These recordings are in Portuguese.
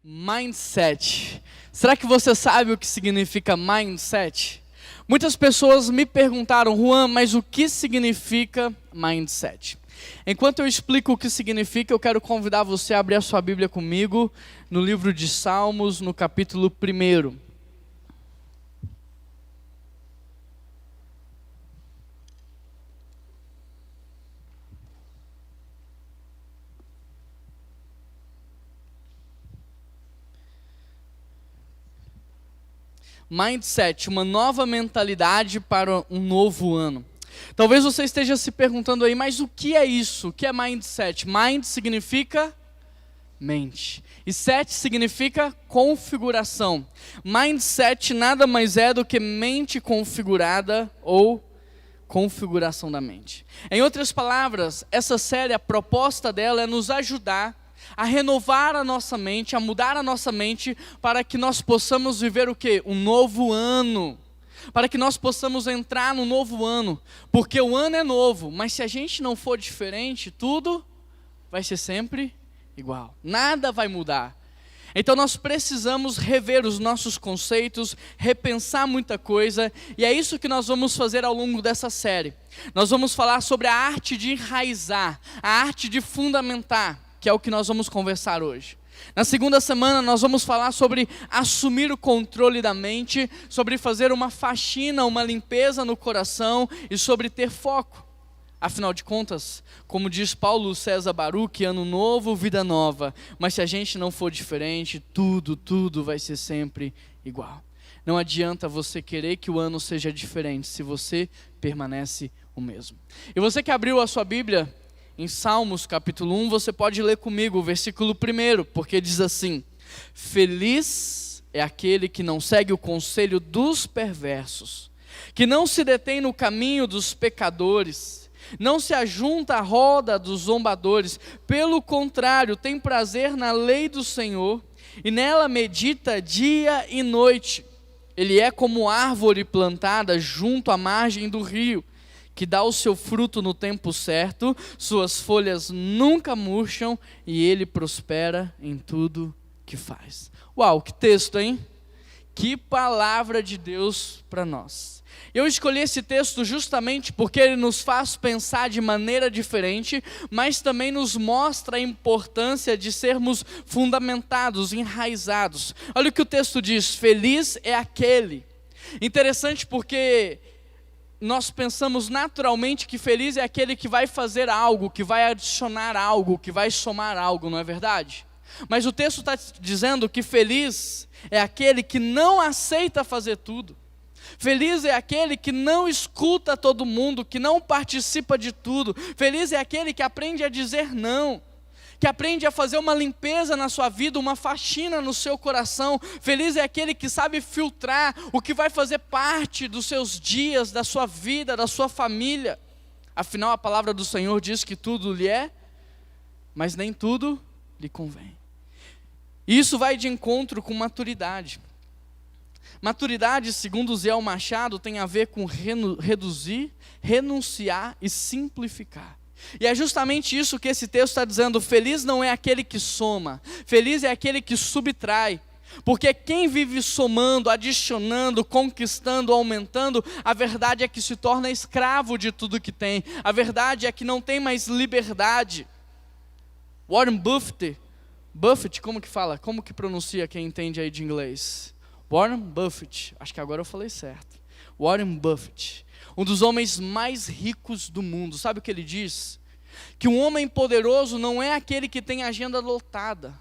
Mindset. Será que você sabe o que significa mindset? Muitas pessoas me perguntaram, Juan, mas o que significa mindset? Enquanto eu explico o que significa, eu quero convidar você a abrir a sua Bíblia comigo no livro de Salmos, no capítulo 1. Mindset, uma nova mentalidade para um novo ano. Talvez você esteja se perguntando aí, mas o que é isso? O que é mindset? Mind significa mente. E set significa configuração. Mindset nada mais é do que mente configurada ou configuração da mente. Em outras palavras, essa série, a proposta dela é nos ajudar a renovar a nossa mente, a mudar a nossa mente, para que nós possamos viver o quê? Um novo ano. Para que nós possamos entrar no novo ano. Porque o ano é novo, mas se a gente não for diferente, tudo vai ser sempre igual. Nada vai mudar. Então nós precisamos rever os nossos conceitos, repensar muita coisa, e é isso que nós vamos fazer ao longo dessa série. Nós vamos falar sobre a arte de enraizar, a arte de fundamentar, que é o que nós vamos conversar hoje. Na segunda semana nós vamos falar sobre assumir o controle da mente, sobre fazer uma faxina, uma limpeza no coração e sobre ter foco. Afinal de contas, como diz Paulo César Baruch, ano novo, vida nova. Mas se a gente não for diferente, tudo vai ser sempre igual. Não adianta você querer que o ano seja diferente se você permanece o mesmo. E você que abriu a sua Bíblia em Salmos capítulo 1, você pode ler comigo o versículo 1, porque diz assim: Feliz é aquele que não segue o conselho dos perversos, que não se detém no caminho dos pecadores, não se ajunta à roda dos zombadores, pelo contrário, tem prazer na lei do Senhor, e nela medita dia e noite. Ele é como árvore plantada junto à margem do rio, que dá o seu fruto no tempo certo, suas folhas nunca murcham e ele prospera em tudo que faz. Uau, que texto, hein? Que palavra de Deus para nós. Eu escolhi esse texto justamente porque ele nos faz pensar de maneira diferente, mas também nos mostra a importância de sermos fundamentados, enraizados. Olha o que o texto diz: feliz é aquele. Interessante porque nós pensamos naturalmente que feliz é aquele que vai fazer algo, que vai adicionar algo, que vai somar algo, não é verdade? Mas o texto está dizendo que feliz é aquele que não aceita fazer tudo. Feliz é aquele que não escuta todo mundo, que não participa de tudo. Feliz é aquele que aprende a dizer não, que aprende a fazer uma limpeza na sua vida, uma faxina no seu coração. Feliz é aquele que sabe filtrar o que vai fazer parte dos seus dias, da sua vida, da sua família. Afinal, a palavra do Senhor diz que tudo lhe é, mas nem tudo lhe convém. Isso vai de encontro com maturidade. Maturidade, segundo Zé Machado, tem a ver com reduzir, renunciar e simplificar. E é justamente isso que esse texto está dizendo: feliz não é aquele que soma, feliz é aquele que subtrai. Porque quem vive somando, adicionando, conquistando, aumentando, a verdade é que se torna escravo de tudo que tem. A verdade é que não tem mais liberdade. Warren Buffett, como que fala? Como que pronuncia quem entende aí de inglês? Warren Buffett, acho que agora eu falei certo. Warren Buffett, um dos homens mais ricos do mundo. Sabe o que ele diz? Que um homem poderoso não é aquele que tem agenda lotada.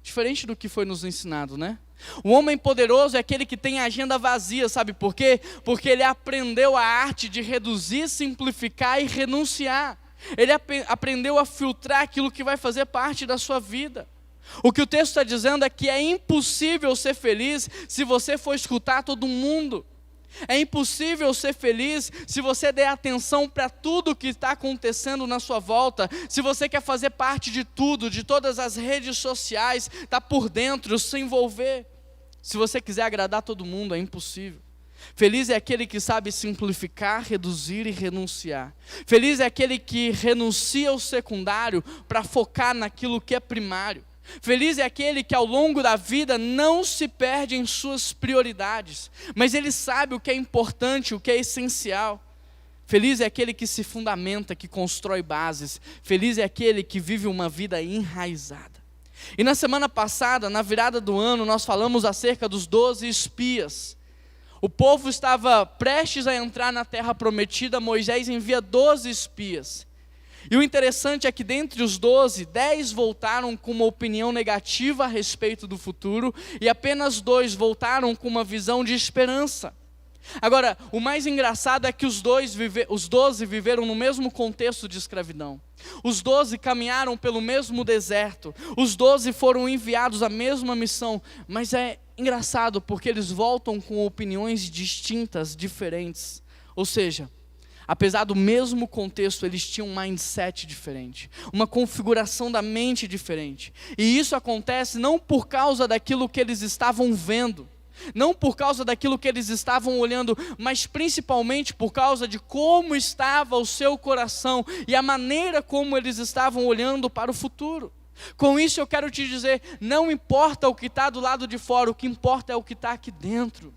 Diferente do que foi nos ensinado, né? O homem poderoso é aquele que tem agenda vazia. Sabe por quê? Porque ele aprendeu a arte de reduzir, simplificar e renunciar. Ele aprendeu a filtrar aquilo que vai fazer parte da sua vida. O que o texto está dizendo é que é impossível ser feliz se você for escutar todo mundo. É impossível ser feliz se você der atenção para tudo que está acontecendo na sua volta. Se você quer fazer parte de tudo, de todas as redes sociais, está por dentro, se envolver. Se você quiser agradar todo mundo, é impossível. Feliz é aquele que sabe simplificar, reduzir e renunciar. Feliz é aquele que renuncia ao secundário para focar naquilo que é primário. Feliz é aquele que ao longo da vida não se perde em suas prioridades, mas ele sabe o que é importante, o que é essencial. Feliz é aquele que se fundamenta, que constrói bases. Feliz é aquele que vive uma vida enraizada. E na semana passada, na virada do ano, nós falamos acerca dos 12 espias. O povo estava prestes a entrar na terra prometida, Moisés envia 12 espias. E o interessante é que dentre os 12, 10 voltaram com uma opinião negativa a respeito do futuro, e apenas 2 voltaram com uma visão de esperança. Agora, o mais engraçado é que os 12 viveram no mesmo contexto de escravidão. Os 12 caminharam pelo mesmo deserto. Os 12 foram enviados à mesma missão. Mas é engraçado porque eles voltam com opiniões distintas, diferentes. Ou seja, apesar do mesmo contexto, eles tinham um mindset diferente, uma configuração da mente diferente. E isso acontece não por causa daquilo que eles estavam vendo, não por causa daquilo que eles estavam olhando, mas principalmente por causa de como estava o seu coração e a maneira como eles estavam olhando para o futuro. Com isso eu quero te dizer, não importa o que está do lado de fora, o que importa é o que está aqui dentro.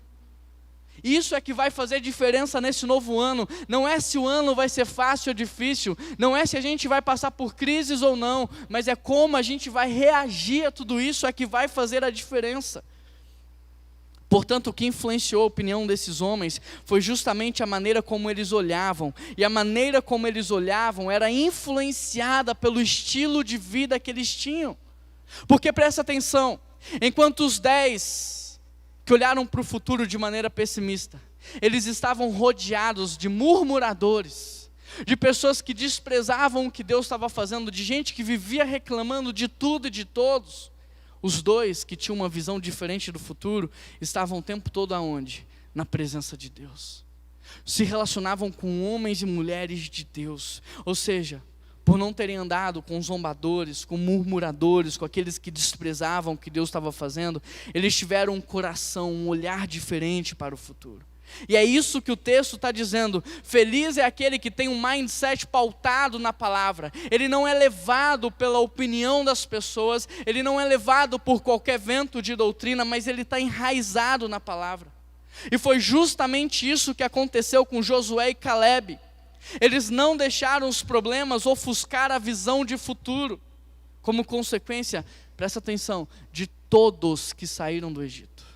Isso é que vai fazer diferença nesse novo ano. Não é se o ano vai ser fácil ou difícil, não é se a gente vai passar por crises ou não, mas é como a gente vai reagir a tudo isso é que vai fazer a diferença. Portanto, o que influenciou a opinião desses homens foi justamente a maneira como eles olhavam. E a maneira como eles olhavam era influenciada pelo estilo de vida que eles tinham. Porque presta atenção, enquanto os 10 que olharam para o futuro de maneira pessimista, eles estavam rodeados de murmuradores, de pessoas que desprezavam o que Deus estava fazendo, de gente que vivia reclamando de tudo e de todos. Os 2 que tinham uma visão diferente do futuro, estavam o tempo todo aonde? Na presença de Deus. Se relacionavam com homens e mulheres de Deus. Ou seja, por não terem andado com zombadores, com murmuradores, com aqueles que desprezavam o que Deus estava fazendo, eles tiveram um coração, um olhar diferente para o futuro. E é isso que o texto está dizendo. Feliz é aquele que tem um mindset pautado na palavra. Ele não é levado pela opinião das pessoas, ele não é levado por qualquer vento de doutrina, mas ele está enraizado na palavra. E foi justamente isso que aconteceu com Josué e Caleb. Eles não deixaram os problemas ofuscar a visão de futuro. Como consequência, presta atenção, de todos que saíram do Egito,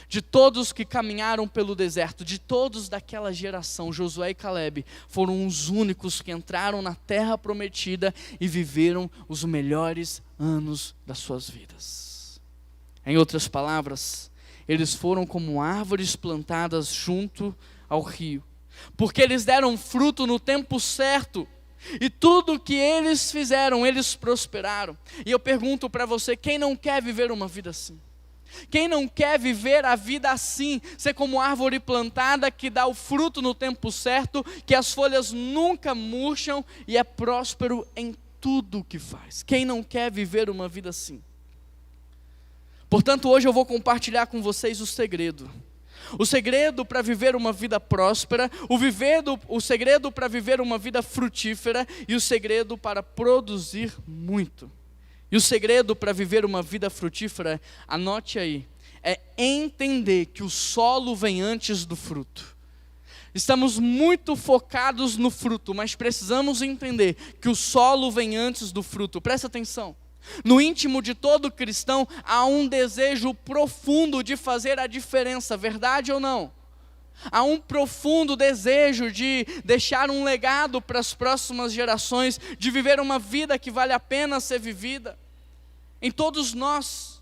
de todos que caminharam pelo deserto, de todos daquela geração, Josué e Caleb foram os únicos que entraram na terra prometida e viveram os melhores anos das suas vidas. Em outras palavras, eles foram como árvores plantadas junto ao rio, porque eles deram fruto no tempo certo, e tudo que eles fizeram, eles prosperaram. E eu pergunto para você, quem não quer viver uma vida assim? Quem não quer viver a vida assim, ser como árvore plantada que dá o fruto no tempo certo, que as folhas nunca murcham e é próspero em tudo o que faz? Quem não quer viver uma vida assim? Portanto, hoje eu vou compartilhar com vocês o segredo. O segredo para viver uma vida próspera, o segredo para viver uma vida frutífera e o segredo para produzir muito. E o segredo para viver uma vida frutífera, anote aí, é entender que o solo vem antes do fruto. Estamos muito focados no fruto, mas precisamos entender que o solo vem antes do fruto. Presta atenção. No íntimo de todo cristão há um desejo profundo de fazer a diferença, verdade ou não? Há um profundo desejo de deixar um legado para as próximas gerações, de viver uma vida que vale a pena ser vivida. Em todos nós.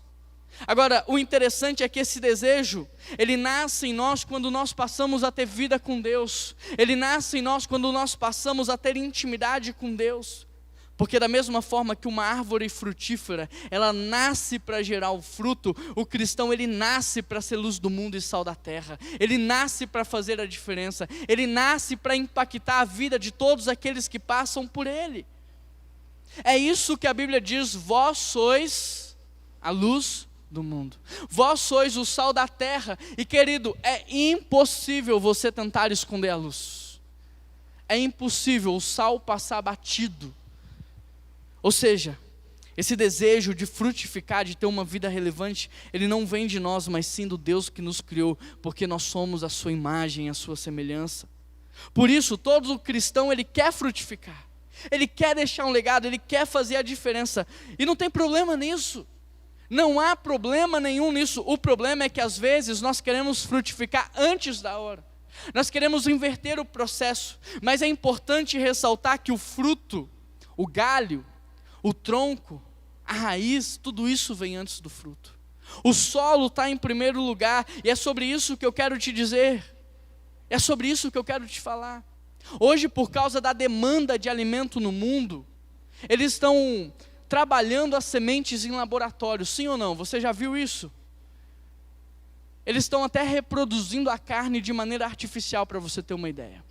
Agora, o interessante é que esse desejo, ele nasce em nós quando nós passamos a ter vida com Deus. Ele nasce em nós quando nós passamos a ter intimidade com Deus. Porque da mesma forma que uma árvore frutífera, ela nasce para gerar o fruto, o cristão ele nasce para ser luz do mundo e sal da terra. Ele nasce para fazer a diferença. Ele nasce para impactar a vida de todos aqueles que passam por ele. É isso que a Bíblia diz, vós sois a luz do mundo. Vós sois o sal da terra. E querido, é impossível você tentar esconder a luz. É impossível o sal passar batido. Ou seja, Esse desejo de frutificar, de ter uma vida relevante, ele não vem de nós, mas sim do Deus que nos criou, porque nós somos a sua imagem, a sua semelhança. Por isso, todo cristão, ele quer frutificar, ele quer deixar um legado, ele quer fazer a diferença, e não tem problema nisso, não há problema nenhum nisso. O problema é que às vezes nós queremos frutificar antes da hora, nós queremos inverter o processo, mas é importante ressaltar que o fruto, o galho, o tronco, a raiz, tudo isso vem antes do fruto. O solo está em primeiro lugar, e é sobre isso que eu quero te dizer, é sobre isso que eu quero te falar. Hoje, por causa da demanda de alimento no mundo, eles estão trabalhando as sementes em laboratório, sim ou não? Você já viu isso? Eles estão até reproduzindo a carne de maneira artificial, para você ter uma ideia.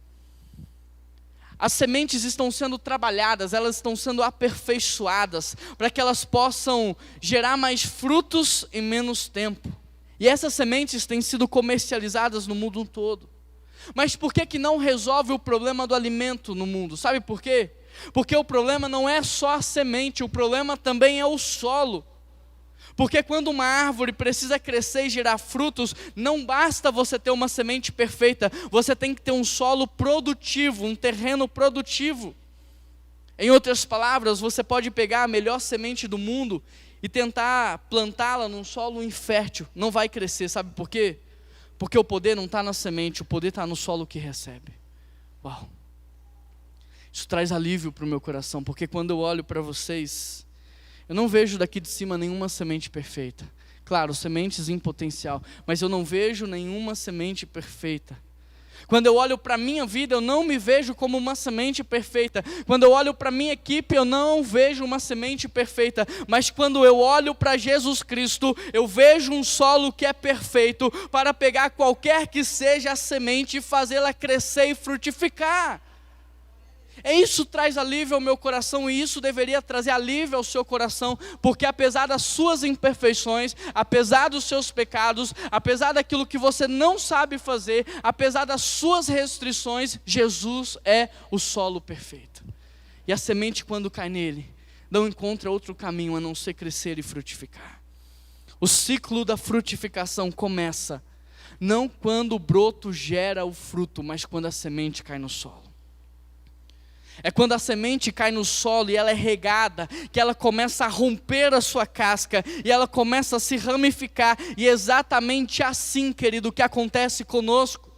As sementes estão sendo trabalhadas, elas estão sendo aperfeiçoadas, para que elas possam gerar mais frutos em menos tempo. E essas sementes têm sido comercializadas no mundo todo. Mas por que não resolve o problema do alimento no mundo? Sabe por quê? Porque o problema não é só a semente, o problema também é o solo. Porque quando uma árvore precisa crescer e gerar frutos, não basta você ter uma semente perfeita, você tem que ter um solo produtivo, um terreno produtivo. Em outras palavras, você pode pegar a melhor semente do mundo e tentar plantá-la num solo infértil, não vai crescer, sabe por quê? Porque o poder não está na semente, o poder está no solo que recebe. Uau! Isso traz alívio para o meu coração, porque quando eu olho para vocês, eu não vejo daqui de cima nenhuma semente perfeita. Claro, sementes em potencial, mas eu não vejo nenhuma semente perfeita. Quando eu olho para a minha vida, eu não me vejo como uma semente perfeita. Quando eu olho para a minha equipe, eu não vejo uma semente perfeita. Mas quando eu olho para Jesus Cristo, eu vejo um solo que é perfeito para pegar qualquer que seja a semente e fazê-la crescer e frutificar. Isso traz alívio ao meu coração, e isso deveria trazer alívio ao seu coração, porque apesar das suas imperfeições, apesar dos seus pecados, apesar daquilo que você não sabe fazer, apesar das suas restrições, Jesus é o solo perfeito. E a semente, quando cai nele, não encontra outro caminho a não ser crescer e frutificar. O ciclo da frutificação começa, não quando o broto gera o fruto, mas quando a semente cai no solo. É quando a semente cai no solo e ela é regada, que ela começa a romper a sua casca, e ela começa a se ramificar, e é exatamente assim, querido, que acontece conosco.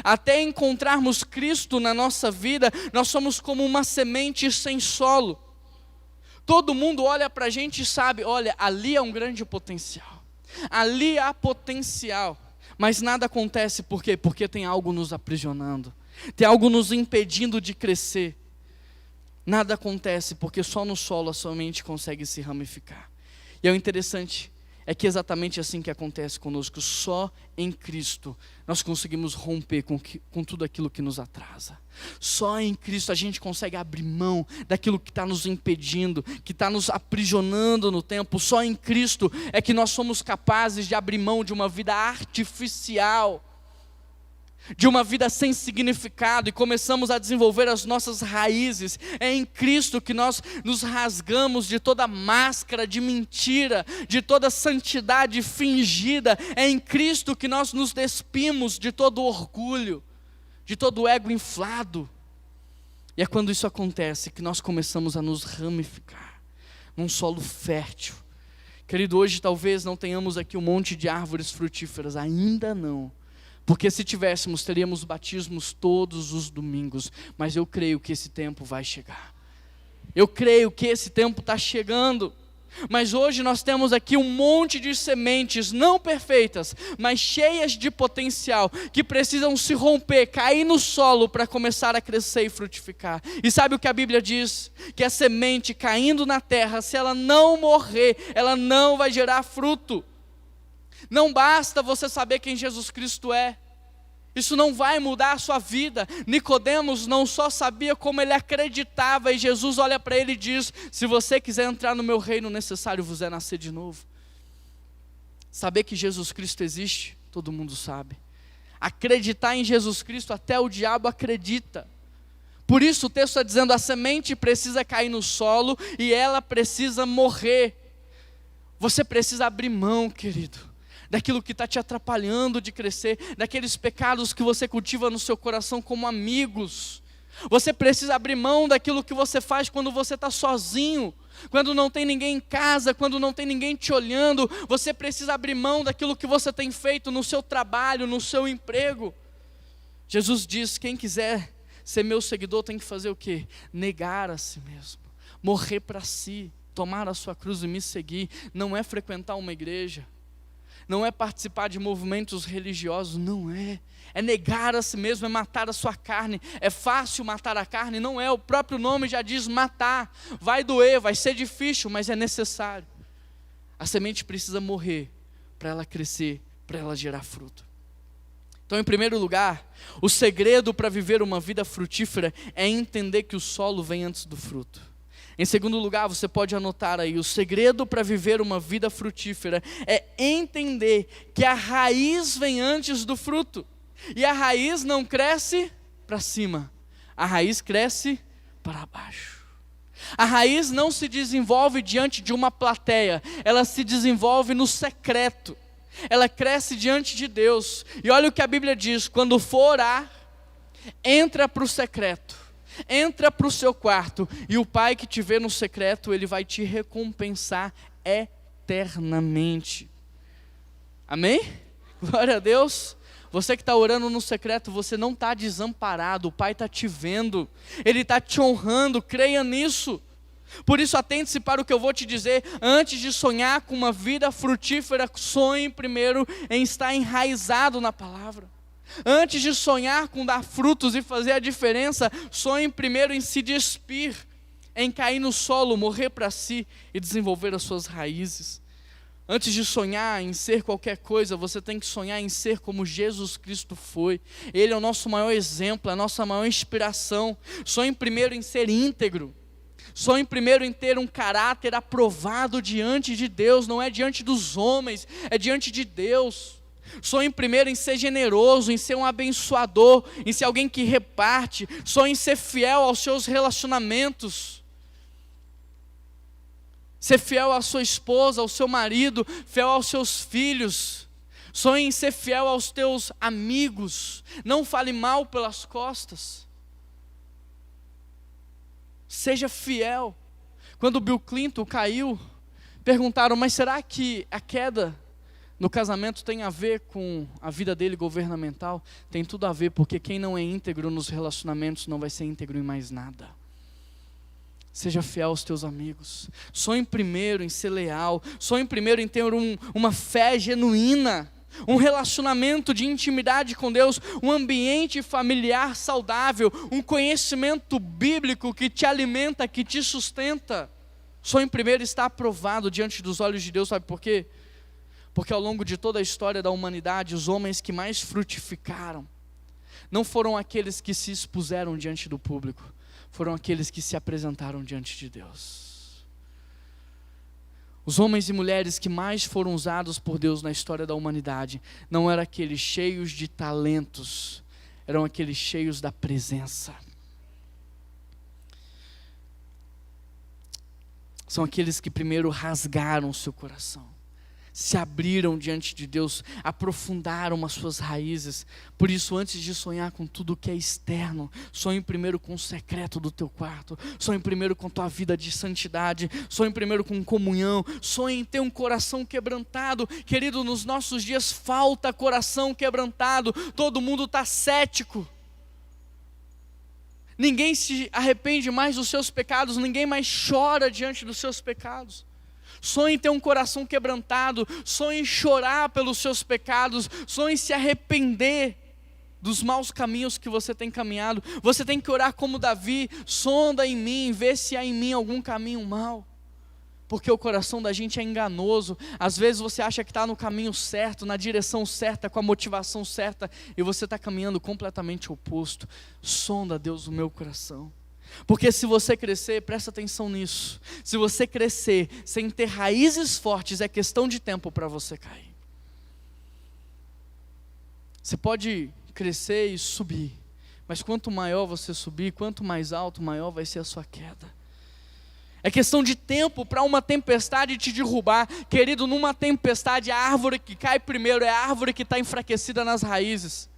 Até encontrarmos Cristo na nossa vida, nós somos como uma semente sem solo. Todo mundo olha para a gente e sabe, olha, ali é um grande potencial, ali há potencial, mas nada acontece, por quê? Porque tem algo nos aprisionando, tem algo nos impedindo de crescer. Nada acontece porque só no solo a sua mente consegue se ramificar. E o interessante é que é exatamente assim que acontece conosco. Só em Cristo nós conseguimos romper com tudo aquilo que nos atrasa. Só em Cristo a gente consegue abrir mão daquilo que está nos impedindo, que está nos aprisionando no tempo. Só em Cristo é que nós somos capazes de abrir mão de uma vida artificial, de uma vida sem significado, e começamos a desenvolver as nossas raízes. É em Cristo que nós nos rasgamos de toda máscara de mentira, de toda santidade fingida. É em Cristo que nós nos despimos de todo orgulho, de todo ego inflado. E é quando isso acontece que nós começamos a nos ramificar num solo fértil. Querido, hoje talvez não tenhamos aqui um monte de árvores frutíferas, ainda não. Porque se tivéssemos, teríamos batismos todos os domingos. Mas eu creio que esse tempo vai chegar. Eu creio que esse tempo está chegando. Mas hoje nós temos aqui um monte de sementes não perfeitas, mas cheias de potencial, que precisam se romper, cair no solo para começar a crescer e frutificar. E sabe o que a Bíblia diz? Que a semente caindo na terra, se ela não morrer, ela não vai gerar fruto. Não basta você saber quem Jesus Cristo é, isso não vai mudar a sua vida. Nicodemos não só sabia, como ele acreditava, e Jesus olha para ele e diz: se você quiser entrar no meu reino, necessário vos é nascer de novo. Saber que Jesus Cristo existe, todo mundo sabe. Acreditar em Jesus Cristo, até o diabo acredita. Por isso o texto está dizendo, a semente precisa cair no solo e ela precisa morrer. Você precisa abrir mão, querido, daquilo que está te atrapalhando de crescer, daqueles pecados que você cultiva no seu coração como amigos. Você precisa abrir mão daquilo que você faz quando você está sozinho, quando não tem ninguém em casa, quando não tem ninguém te olhando. Você precisa abrir mão daquilo que você tem feito no seu trabalho, no seu emprego. Jesus diz, quem quiser ser meu seguidor tem que fazer o quê? Negar a si mesmo, morrer para si, tomar a sua cruz e me seguir. Não é frequentar uma igreja, não é participar de movimentos religiosos, não é. É negar a si mesmo, é matar a sua carne. É fácil matar a carne? Não é, o próprio nome já diz matar. Vai doer, vai ser difícil, mas é necessário. A semente precisa morrer para ela crescer, para ela gerar fruto. Então, em primeiro lugar, o segredo para viver uma vida frutífera é entender que o solo vem antes do fruto. Em segundo lugar, você pode anotar aí, o segredo para viver uma vida frutífera é entender que a raiz vem antes do fruto. E a raiz não cresce para cima, a raiz cresce para baixo. A raiz não se desenvolve diante de uma plateia, ela se desenvolve no secreto. Ela cresce diante de Deus. E olha o que a Bíblia diz, quando for orar, entra para o secreto. Entra para o seu quarto, e o Pai que te vê no secreto, Ele vai te recompensar eternamente. Amém? Glória a Deus. Você que está orando no secreto, você não está desamparado, o Pai está te vendo, Ele está te honrando, creia nisso. Por isso atente-se para o que eu vou te dizer, antes de sonhar com uma vida frutífera, sonhe primeiro em estar enraizado na palavra. Antes de sonhar com dar frutos e fazer a diferença, sonhe primeiro em se despir, em cair no solo, morrer para si e desenvolver as suas raízes. Antes de sonhar em ser qualquer coisa, você tem que sonhar em ser como Jesus Cristo foi. Ele é o nosso maior exemplo, a nossa maior inspiração. Sonhe primeiro em ser íntegro. Sonhe primeiro em ter um caráter aprovado diante de Deus, não é diante dos homens, é diante de Deus. Sonhe primeiro em ser generoso, em ser um abençoador, em ser alguém que reparte. Sonhe em ser fiel aos seus relacionamentos. Ser fiel à sua esposa, ao seu marido, fiel aos seus filhos. Sonhe em ser fiel aos teus amigos. Não fale mal pelas costas. Seja fiel. Quando Bill Clinton caiu, perguntaram, mas será que a queda no casamento tem a ver com a vida dele governamental? Tem tudo a ver, porque quem não é íntegro nos relacionamentos não vai ser íntegro em mais nada. Seja fiel aos teus amigos. Sonhe primeiro em ser leal. Sonhe primeiro em ter uma fé genuína. Um relacionamento de intimidade com Deus. Um ambiente familiar saudável. Um conhecimento bíblico que te alimenta, que te sustenta. Sonhe primeiro estar aprovado diante dos olhos de Deus. Sabe por quê? Porque ao longo de toda a história da humanidade, os homens que mais frutificaram não foram aqueles que se expuseram diante do público, foram aqueles que se apresentaram diante de Deus. Os homens e mulheres que mais foram usados por Deus na história da humanidade não eram aqueles cheios de talentos, eram aqueles cheios da presença. São aqueles que primeiro rasgaram o seu coração, se abriram diante de Deus, aprofundaram as suas raízes. Por isso, antes de sonhar com tudo que é externo, sonhe primeiro com o secreto do teu quarto, sonhe primeiro com tua vida de santidade, sonhe primeiro com comunhão, sonhe em ter um coração quebrantado. Querido, nos nossos dias falta coração quebrantado, todo mundo está cético. Ninguém se arrepende mais dos seus pecados, ninguém mais chora diante dos seus pecados. Sonhe em ter um coração quebrantado, sonhe em chorar pelos seus pecados, sonhe em se arrepender dos maus caminhos que você tem caminhado. Você tem que orar como Davi, sonda em mim, vê se há em mim algum caminho mau. Porque o coração da gente é enganoso. Às vezes você acha que está no caminho certo, na direção certa, com a motivação certa, e você está caminhando completamente oposto. Sonda, Deus, o meu coração. Porque se você crescer, presta atenção nisso, se você crescer sem ter raízes fortes, é questão de tempo para você cair. Você pode crescer e subir, Mas quanto maior você subir, quanto mais alto, maior vai ser a sua queda. É questão de tempo para uma tempestade te derrubar. Querido, numa tempestade, a árvore que cai primeiro é a árvore que está enfraquecida nas raízes.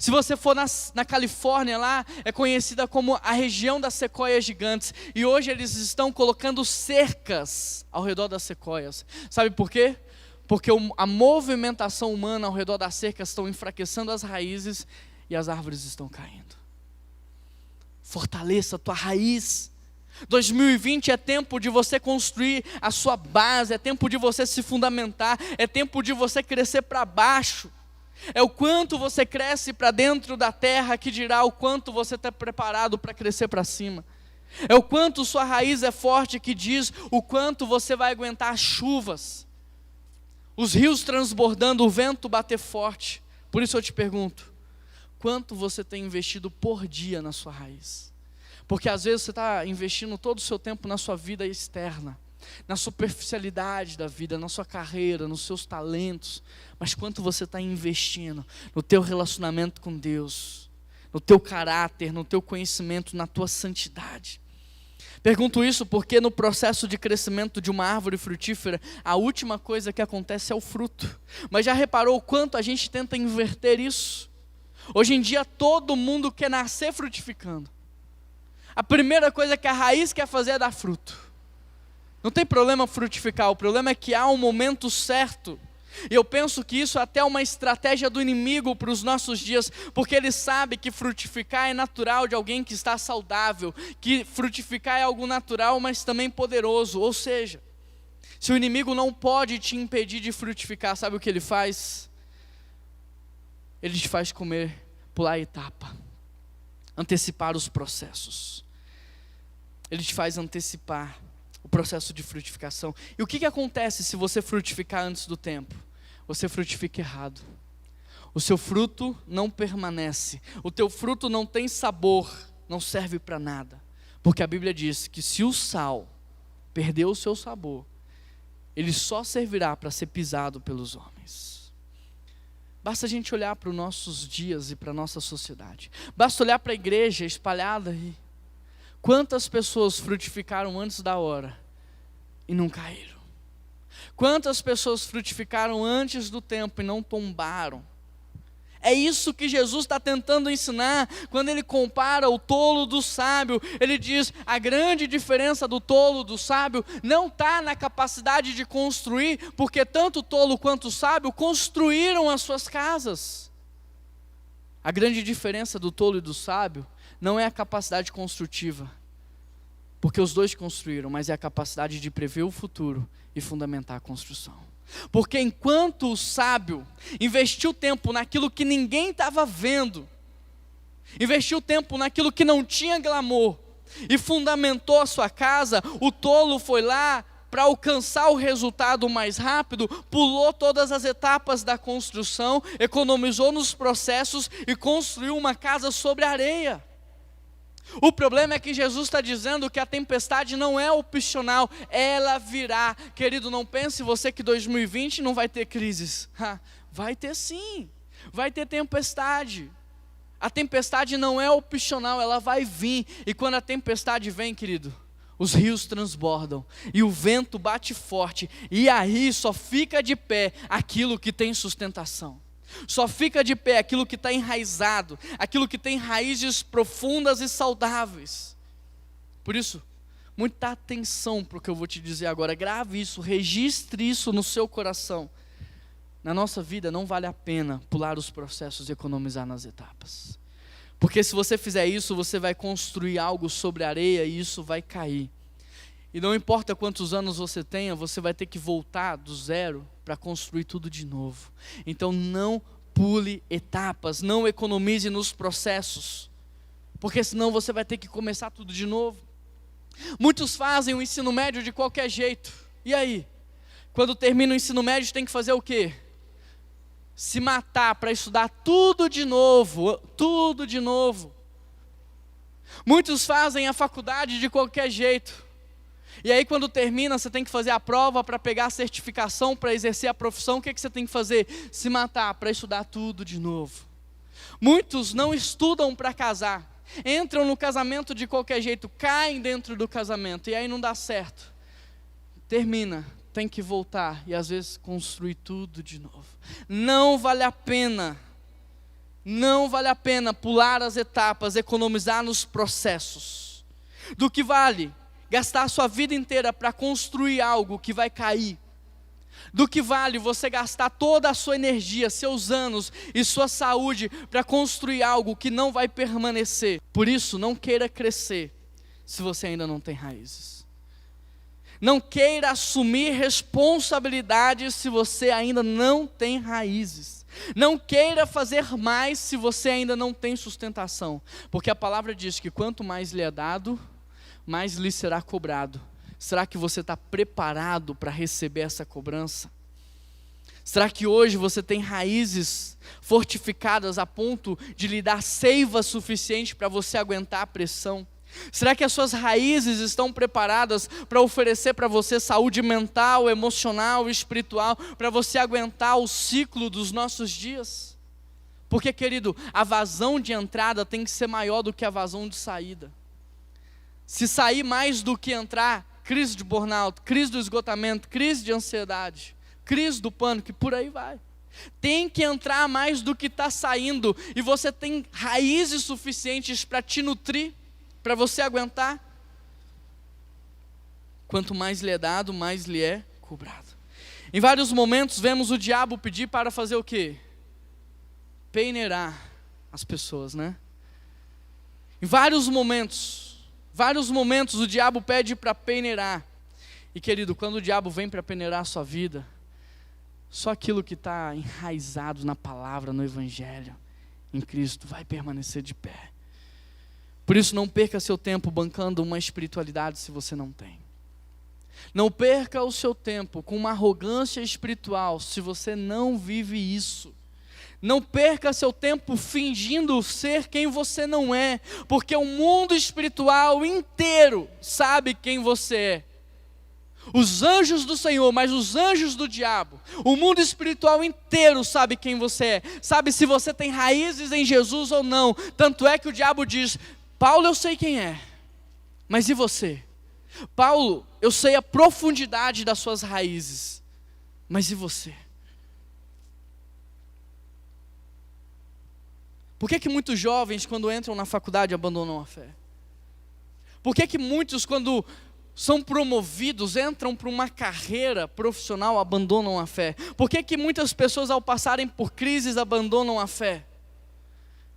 Se você for na Califórnia lá, é conhecida como a região das sequoias gigantes. E hoje eles estão colocando cercas ao redor das sequoias. Sabe por quê? Porque a movimentação humana ao redor das cercas estão enfraquecendo as raízes e as árvores estão caindo. Fortaleça a tua raiz. 2020 é tempo de você construir a sua base, é tempo de você se fundamentar, é tempo de você crescer para baixo. É o quanto você cresce para dentro da terra que dirá o quanto você está preparado para crescer para cima. É o quanto sua raiz é forte que diz o quanto você vai aguentar as chuvas. Os rios transbordando, o vento bater forte. Por isso eu te pergunto, quanto você tem investido por dia na sua raiz? Porque às vezes você está investindo todo o seu tempo na sua vida externa, na superficialidade da vida, na sua carreira, nos seus talentos. Mas quanto você está investindo no teu relacionamento com Deus, no teu caráter, no teu conhecimento, na tua santidade? Pergunto isso porque no processo de crescimento de uma árvore frutífera, a última coisa que acontece é o fruto. Mas já reparou o quanto a gente tenta inverter isso? Hoje em dia todo mundo quer nascer frutificando. A primeira coisa que a raiz quer fazer é dar fruto. Não tem problema frutificar, o problema é que há um momento certo. E eu penso que isso é até uma estratégia do inimigo para os nossos dias, porque ele sabe que frutificar é natural de alguém que está saudável, que frutificar é algo natural, mas também poderoso. Ou seja, se o inimigo não pode te impedir de frutificar, sabe o que ele faz? Ele te faz pular a etapa, antecipar os processos. Ele te faz antecipar o processo de frutificação. E o que acontece se você frutificar antes do tempo? Você frutifica errado. O seu fruto não permanece. O teu fruto não tem sabor, não serve para nada. Porque a Bíblia diz que se o sal perder o seu sabor, ele só servirá para ser pisado pelos homens. Basta a gente olhar para os nossos dias e para a nossa sociedade. Basta olhar para a igreja espalhada aí. Quantas pessoas frutificaram antes da hora e não caíram? Quantas pessoas frutificaram antes do tempo e não tombaram? É isso que Jesus está tentando ensinar quando ele compara o tolo do sábio. Ele diz, a grande diferença do tolo do sábio não está na capacidade de construir, porque tanto o tolo quanto o sábio construíram as suas casas. A grande diferença do tolo e do sábio não é a capacidade construtiva, porque os dois construíram, mas é a capacidade de prever o futuro e fundamentar a construção. Porque enquanto o sábio investiu tempo naquilo que ninguém estava vendo, investiu tempo naquilo que não tinha glamour, e fundamentou a sua casa, o tolo foi lá para alcançar o resultado mais rápido, pulou todas as etapas da construção, economizou nos processos e construiu uma casa sobre a areia. O problema é que Jesus está dizendo que a tempestade não é opcional, ela virá. Querido, não pense você que 2020 não vai ter crises. Vai ter sim, vai ter tempestade. A tempestade não é opcional, ela vai vir. E quando a tempestade vem, querido, os rios transbordam e o vento bate forte. E aí só fica de pé aquilo que tem sustentação. Só fica de pé aquilo que está enraizado, aquilo que tem raízes profundas e saudáveis. Por isso, muita atenção para o que eu vou te dizer agora. Grave isso, registre isso no seu coração. Na nossa vida não vale a pena pular os processos e economizar nas etapas. Porque se você fizer isso, você vai construir algo sobre a areia e isso vai cair. E não importa quantos anos você tenha, você vai ter que voltar do zero para construir tudo de novo. Então não pule etapas, não economize nos processos, porque senão você vai ter que começar tudo de novo. Muitos fazem o ensino médio de qualquer jeito. E aí? Quando termina o ensino médio tem que fazer o quê? Se matar para estudar tudo de novo, tudo de novo. Muitos fazem a faculdade de qualquer jeito. E aí quando termina, você tem que fazer a prova para pegar a certificação, para exercer a profissão. O que você tem que fazer? Se matar para estudar tudo de novo. Muitos não estudam para casar, entram no casamento de qualquer jeito, caem dentro do casamento, e aí não dá certo. Termina, tem que voltar, e às vezes construir tudo de novo. Não vale a pena pular as etapas, economizar nos processos. Do que vale gastar a sua vida inteira para construir algo que vai cair. Do que vale você gastar toda a sua energia, seus anos e sua saúde para construir algo que não vai permanecer. Por isso, não queira crescer se você ainda não tem raízes. Não queira assumir responsabilidades se você ainda não tem raízes. Não queira fazer mais se você ainda não tem sustentação. Porque a palavra diz que quanto mais lhe é dado, mais lhe será cobrado. Será que você está preparado para receber essa cobrança? Será que hoje você tem raízes fortificadas a ponto de lhe dar seiva suficiente para você aguentar a pressão? Será que as suas raízes estão preparadas para oferecer para você saúde mental, emocional, espiritual, para você aguentar o ciclo dos nossos dias? Porque, querido, a vazão de entrada tem que ser maior do que a vazão de saída. Se sair mais do que entrar, crise de burnout, crise do esgotamento, crise de ansiedade, crise do pânico, e por aí vai. Tem que entrar mais do que está saindo, e você tem raízes suficientes para te nutrir, para você aguentar. Quanto mais lhe é dado, mais lhe é cobrado. Em vários momentos vemos o diabo pedir para fazer o quê? Peneirar as pessoas, né? Em vários momentos o diabo pede para peneirar. E, querido, quando o diabo vem para peneirar a sua vida, só aquilo que está enraizado na palavra, no Evangelho, em Cristo, vai permanecer de pé. Por isso, não perca seu tempo bancando uma espiritualidade se você não tem. Não perca o seu tempo com uma arrogância espiritual se você não vive isso. Não perca seu tempo fingindo ser quem você não é, porque o mundo espiritual inteiro sabe quem você é. Os anjos do Senhor, mas os anjos do diabo, o mundo espiritual inteiro sabe quem você é, sabe se você tem raízes em Jesus ou não. Tanto é que o diabo diz: Paulo, eu sei quem é, mas e você? Paulo, eu sei a profundidade das suas raízes, mas e você? Por que muitos jovens, quando entram na faculdade, abandonam a fé? Por que muitos, quando são promovidos, entram para uma carreira profissional, abandonam a fé? Por que muitas pessoas, ao passarem por crises, abandonam a fé?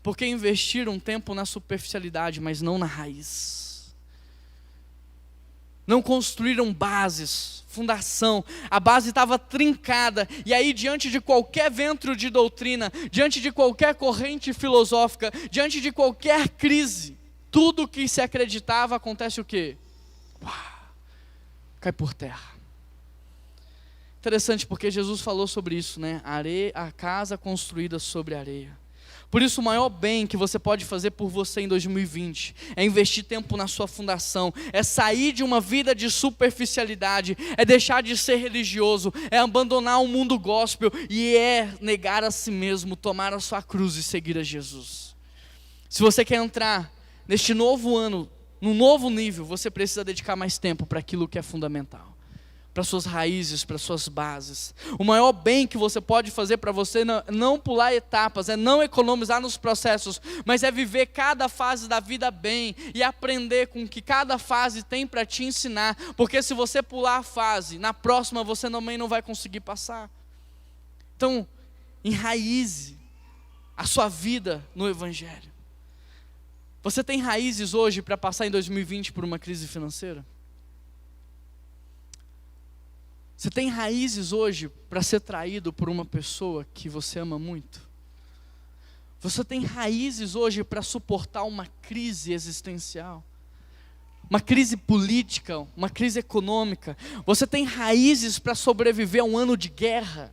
Porque investiram tempo na superficialidade, mas não na raiz. Não construíram bases, fundação, a base estava trincada, e aí diante de qualquer vento de doutrina, diante de qualquer corrente filosófica, diante de qualquer crise, tudo que se acreditava acontece o quê? Cai por terra. Interessante, porque Jesus falou sobre isso, né? A casa construída sobre areia. Por isso, o maior bem que você pode fazer por você em 2020 é investir tempo na sua fundação, é sair de uma vida de superficialidade, é deixar de ser religioso, é abandonar o mundo gospel e é negar a si mesmo, tomar a sua cruz e seguir a Jesus. Se você quer entrar neste novo ano, num novo nível, você precisa dedicar mais tempo para aquilo que é fundamental. Para suas raízes, para suas bases. O maior bem que você pode fazer para você não pular etapas, é não economizar nos processos, mas é viver cada fase da vida bem e aprender com o que cada fase tem para te ensinar, porque se você pular a fase, na próxima você também não vai conseguir passar. Então, enraize a sua vida no Evangelho. Você tem raízes hoje para passar em 2020 por uma crise financeira? Você tem raízes hoje para ser traído por uma pessoa que você ama muito? Você tem raízes hoje para suportar uma crise existencial? Uma crise política, uma crise econômica? Você tem raízes para sobreviver a um ano de guerra?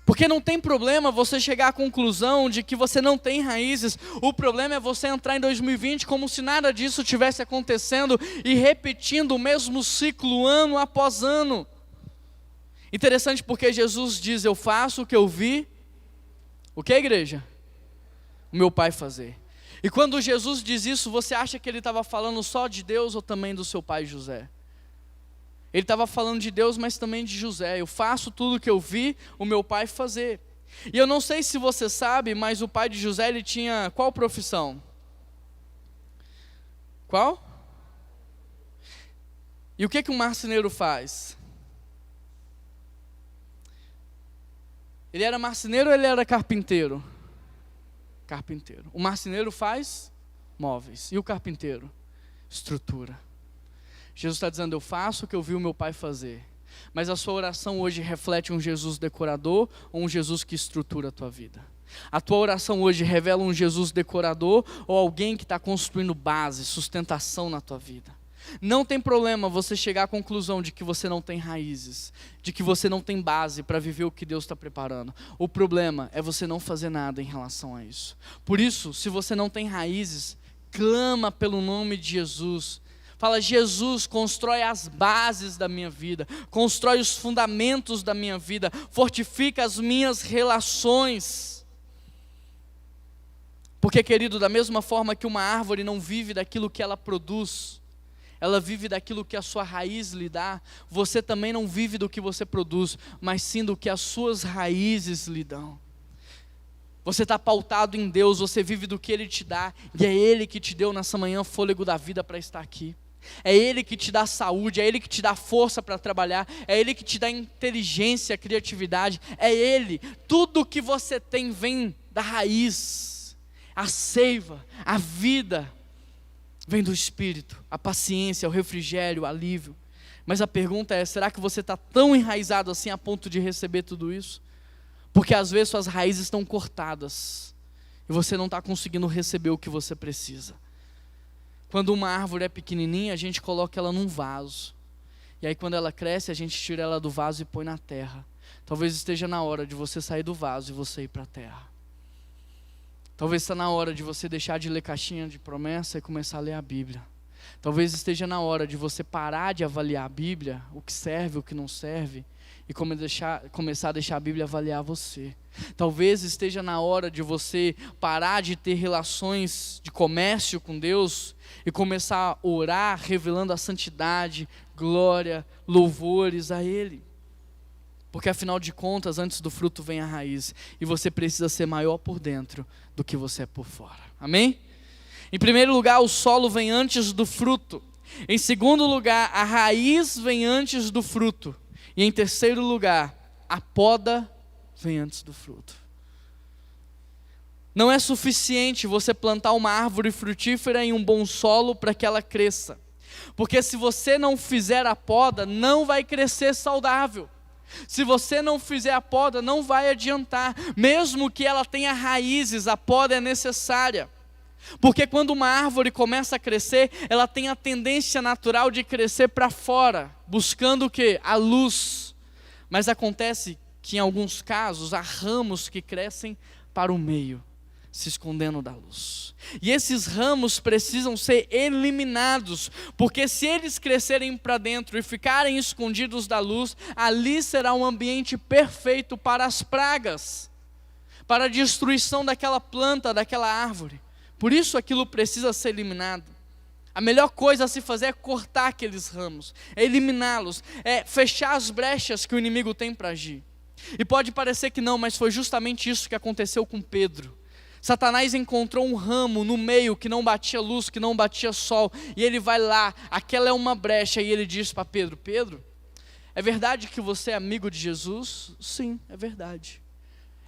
Porque não tem problema você chegar à conclusão de que você não tem raízes. O problema é você entrar em 2020 como se nada disso tivesse acontecendo e repetindo o mesmo ciclo ano após ano. Interessante porque Jesus diz: eu faço o que eu vi O que, igreja? O meu pai fazer. E quando Jesus diz isso, você acha que ele estava falando só de Deus ou também do seu pai José? Ele estava falando de Deus, mas também de José. Eu faço tudo que eu vi o meu pai fazer. E eu não sei se você sabe, mas o pai de José, ele tinha qual profissão? Qual? E o que um marceneiro faz? Ele era marceneiro ou ele era carpinteiro? Carpinteiro. O marceneiro faz móveis. E o carpinteiro? Estrutura. Jesus está dizendo, eu faço o que eu vi o meu pai fazer. Mas a sua oração hoje reflete um Jesus decorador ou um Jesus que estrutura a tua vida? A tua oração hoje revela um Jesus decorador ou alguém que está construindo base, sustentação na tua vida? Não tem problema você chegar à conclusão de que você não tem raízes, de que você não tem base para viver o que Deus está preparando. O problema é você não fazer nada em relação a isso. Por isso, se você não tem raízes, clama pelo nome de Jesus. Fala, Jesus, constrói as bases da minha vida, constrói os fundamentos da minha vida, fortifica as minhas relações. Porque, querido, da mesma forma que uma árvore não vive daquilo que ela produz, ela vive daquilo que a sua raiz lhe dá, você também não vive do que você produz, mas sim do que as suas raízes lhe dão. Você está pautado em Deus, você vive do que Ele te dá, e é Ele que te deu nessa manhã fôlego da vida para estar aqui. É Ele que te dá saúde, é Ele que te dá força para trabalhar, é Ele que te dá inteligência, criatividade, é Ele. Tudo que você tem vem da raiz, a seiva, a vida, vem do Espírito, a paciência, o refrigério, o alívio. Mas a pergunta é, será que você está tão enraizado assim a ponto de receber tudo isso? Porque às vezes suas raízes estão cortadas, e você não está conseguindo receber o que você precisa. Quando uma árvore é pequenininha, a gente coloca ela num vaso. E aí quando ela cresce, a gente tira ela do vaso e põe na terra. Talvez esteja na hora de você sair do vaso e você ir para a terra. Talvez está na hora de você deixar de ler caixinha de promessa e começar a ler a Bíblia. Talvez esteja na hora de você parar de avaliar a Bíblia, o que serve, o que não serve, e começar a deixar a Bíblia avaliar você. Talvez esteja na hora de você parar de ter relações de comércio com Deus e começar a orar revelando a santidade, glória, louvores a Ele. Porque afinal de contas, antes do fruto vem a raiz, e você precisa ser maior por dentro do que você é por fora. Amém? Em primeiro lugar, o solo vem antes do fruto. Em segundo lugar, a raiz vem antes do fruto. E em terceiro lugar, a poda vem antes do fruto. Não é suficiente você plantar uma árvore frutífera em um bom solo para que ela cresça. Porque se você não fizer a poda, não vai crescer saudável. Se você não fizer a poda, não vai adiantar. Mesmo que ela tenha raízes, a poda é necessária. Porque quando uma árvore começa a crescer, ela tem a tendência natural de crescer para fora, buscando o quê? A luz. Mas acontece que em alguns casos há ramos que crescem para o meio, se escondendo da luz. E esses ramos precisam ser eliminados, porque se eles crescerem para dentro e ficarem escondidos da luz, ali será um ambiente perfeito para as pragas, para a destruição daquela planta, daquela árvore. Por isso aquilo precisa ser eliminado. A melhor coisa a se fazer é cortar aqueles ramos, é eliminá-los, é fechar as brechas que o inimigo tem para agir. E pode parecer que não, mas foi justamente isso que aconteceu com Pedro. Satanás encontrou um ramo no meio que não batia luz, que não batia sol, e ele vai lá, aquela é uma brecha, e ele diz para Pedro: Pedro, é verdade que você é amigo de Jesus? Sim, é verdade.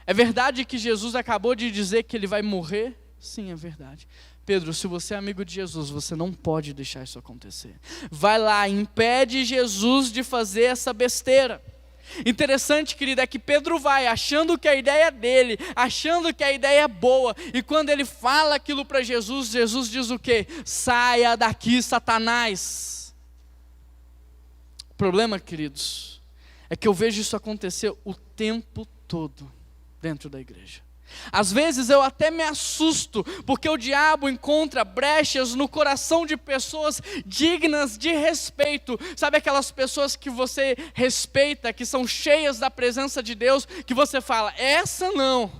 É verdade que Jesus acabou de dizer que ele vai morrer? Sim, é verdade. Pedro, se você é amigo de Jesus, você não pode deixar isso acontecer. Vai lá, impede Jesus de fazer essa besteira. Interessante, querida, é que Pedro vai achando que a ideia é dele, achando que a ideia é boa, e quando ele fala aquilo para Jesus, Jesus diz o quê? Saia daqui, Satanás. O problema, queridos, é que eu vejo isso acontecer o tempo todo dentro da igreja. Às vezes eu até me assusto, porque o diabo encontra brechas no coração de pessoas dignas de respeito. Sabe aquelas pessoas que você respeita, que são cheias da presença de Deus, que você fala, essa não.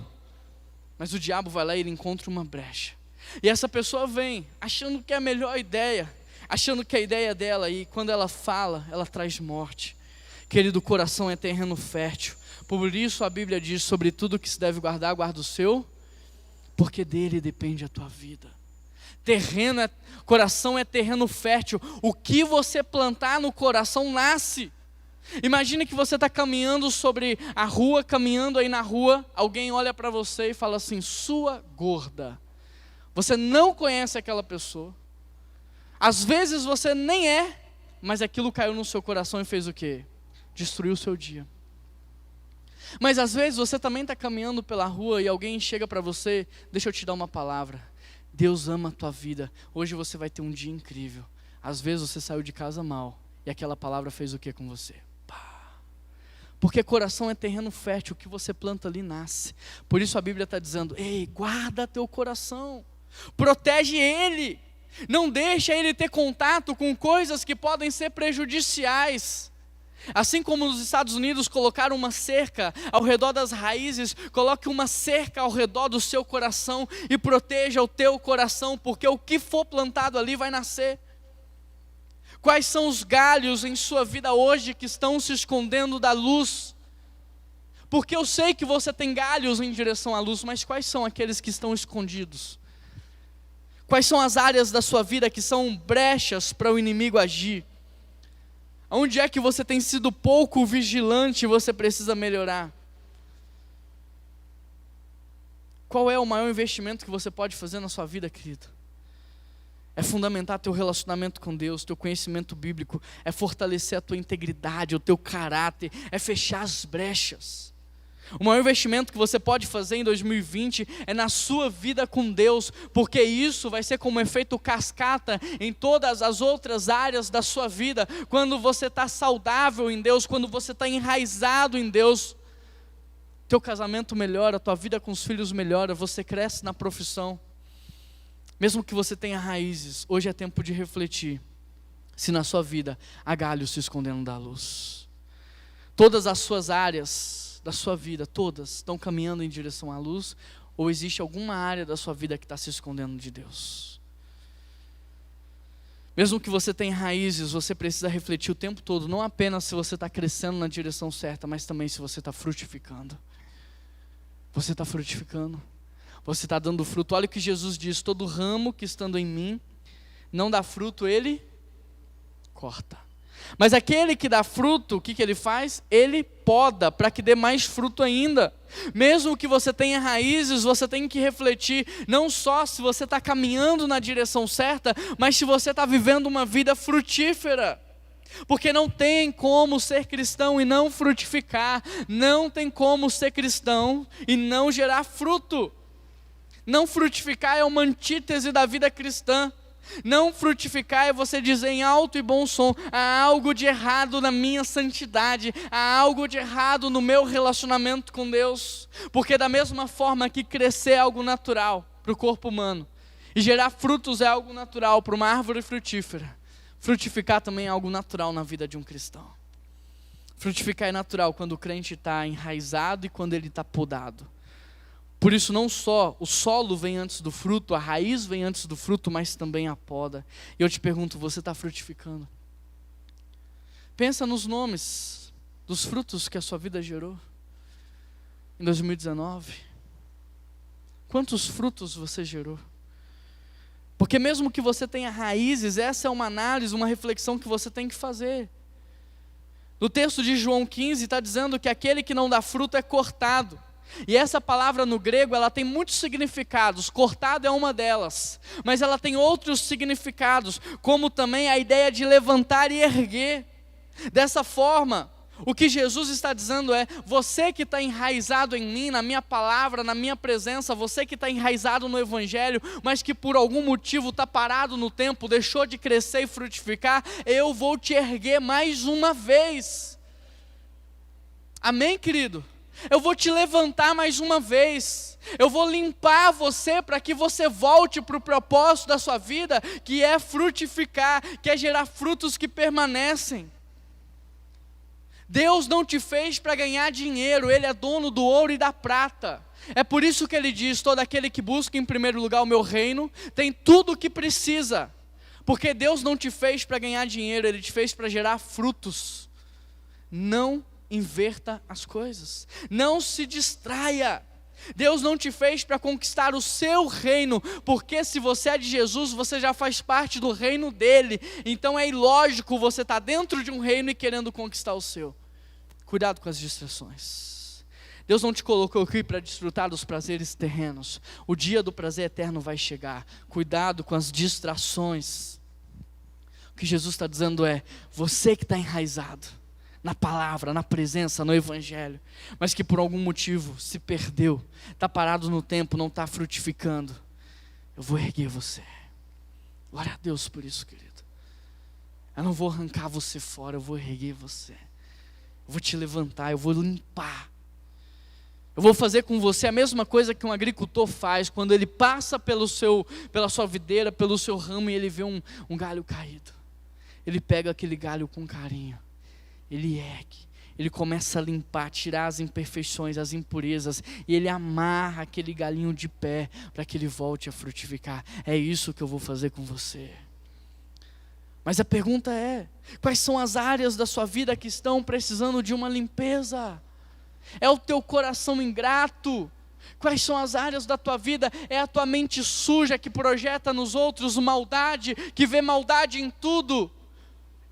Mas o diabo vai lá e ele encontra uma brecha. E essa pessoa vem achando que é a melhor ideia, achando que a ideia dela, e quando ela fala, ela traz morte. Querido, o coração é terreno fértil. Por isso a Bíblia diz: sobre tudo que se deve guardar, guarda o seu, porque dele depende a tua vida. Coração é terreno fértil. O que você plantar no coração nasce. Imagine que você está caminhando sobre a rua, caminhando aí na rua, alguém olha para você e fala assim: sua gorda. Você não conhece aquela pessoa. Às vezes você nem é, mas aquilo caiu no seu coração e fez o quê? Destruiu o seu dia. Mas às vezes você também está caminhando pela rua e alguém chega para você: deixa eu te dar uma palavra. Deus ama a tua vida. Hoje você vai ter um dia incrível. Às vezes você saiu de casa mal e aquela palavra fez o que com você? Porque coração é terreno fértil, o que você planta ali nasce. Por isso a Bíblia está dizendo: ei, guarda teu coração, protege ele, não deixa ele ter contato com coisas que podem ser prejudiciais. Assim como nos Estados Unidos colocaram uma cerca ao redor das raízes, coloque uma cerca ao redor do seu coração e proteja o teu coração, porque o que for plantado ali vai nascer. Quais são os galhos em sua vida hoje que estão se escondendo da luz? Porque eu sei que você tem galhos em direção à luz, mas quais são aqueles que estão escondidos? Quais são as áreas da sua vida que são brechas para o inimigo agir? Onde é que você tem sido pouco vigilante e você precisa melhorar? Qual é o maior investimento que você pode fazer na sua vida, querido? É fundamentar teu relacionamento com Deus, teu conhecimento bíblico, é fortalecer a tua integridade, o teu caráter, é fechar as brechas. O maior investimento que você pode fazer em 2020 é na sua vida com Deus, porque isso vai ser como efeito cascata em todas as outras áreas da sua vida. Quando você está saudável em Deus, quando você está enraizado em Deus, teu casamento melhora, tua vida com os filhos melhora, você cresce na profissão. Mesmo que você tenha raízes, hoje é tempo de refletir se na sua vida há galhos se escondendo da luz. Todas as suas áreas da sua vida, todas estão caminhando em direção à luz, ou existe alguma área da sua vida que está se escondendo de Deus? Mesmo que você tenha raízes, você precisa refletir o tempo todo, não apenas se você está crescendo na direção certa, mas também se você está frutificando. Você está frutificando? Você está dando fruto? Olha o que Jesus diz: todo ramo que estando em mim não dá fruto, ele corta. Mas aquele que dá fruto, o que ele faz? Ele poda, para que dê mais fruto ainda. Mesmo que você tenha raízes, você tem que refletir, não só se você está caminhando na direção certa, mas se você está vivendo uma vida frutífera. Porque não tem como ser cristão e não frutificar. Não tem como ser cristão e não gerar fruto. Não frutificar é uma antítese da vida cristã. Não frutificar é você dizer em alto e bom som: há algo de errado na minha santidade, há algo de errado no meu relacionamento com Deus. Porque da mesma forma que crescer é algo natural para o corpo humano, e gerar frutos é algo natural para uma árvore frutífera, frutificar também é algo natural na vida de um cristão. Frutificar é natural quando o crente está enraizado e quando ele está podado. Por isso não só o solo vem antes do fruto, a raiz vem antes do fruto, mas também a poda. E eu te pergunto, você está frutificando? Pensa nos nomes dos frutos que a sua vida gerou em 2019. Quantos frutos você gerou? Porque mesmo que você tenha raízes, essa é uma análise, uma reflexão que você tem que fazer. No texto de João 15 está dizendo que aquele que não dá fruto é cortado. E essa palavra no grego, ela tem muitos significados. Cortado é uma delas, mas ela tem outros significados, como também a ideia de levantar e erguer. Dessa forma, o que Jesus está dizendo é: você que está enraizado em mim, na minha palavra, na minha presença, você que está enraizado no Evangelho, mas que por algum motivo está parado no tempo, deixou de crescer e frutificar, eu vou te erguer mais uma vez. Amém, querido? Eu vou te levantar mais uma vez. Eu vou limpar você para que você volte para o propósito da sua vida, que é frutificar, que é gerar frutos que permanecem. Deus não te fez para ganhar dinheiro, Ele é dono do ouro e da prata. É por isso que Ele diz, todo aquele que busca em primeiro lugar o meu reino, tem tudo o que precisa. Porque Deus não te fez para ganhar dinheiro, Ele te fez para gerar frutos. Não inverta as coisas, não se distraia. Deus não te fez para conquistar o seu reino, porque se você é de Jesus, você já faz parte do reino dele. Então é ilógico você estar dentro de um reino e querendo conquistar o seu. Cuidado com as distrações. Deus não te colocou aqui para desfrutar dos prazeres terrenos. O dia do prazer eterno vai chegar. Cuidado com as distrações. O que Jesus está dizendo é, você que está enraizado na palavra, na presença, no evangelho, mas que por algum motivo se perdeu, está parado no tempo, não está frutificando, eu vou erguer você. Glória a Deus por isso, querido. Eu não vou arrancar você fora, eu vou erguer você. Eu vou te levantar, eu vou limpar. Eu vou fazer com você a mesma coisa que um agricultor faz, quando ele passa pela sua videira, pelo seu ramo, e ele vê um galho caído. Ele pega aquele galho com carinho, ele ergue, ele começa a limpar, tirar as imperfeições, as impurezas, e ele amarra aquele galinho de pé, para que ele volte a frutificar. É isso que eu vou fazer com você. Mas a pergunta é, quais são as áreas da sua vida que estão precisando de uma limpeza? É o teu coração ingrato? Quais são as áreas da tua vida? É a tua mente suja que projeta nos outros maldade, que vê maldade em tudo?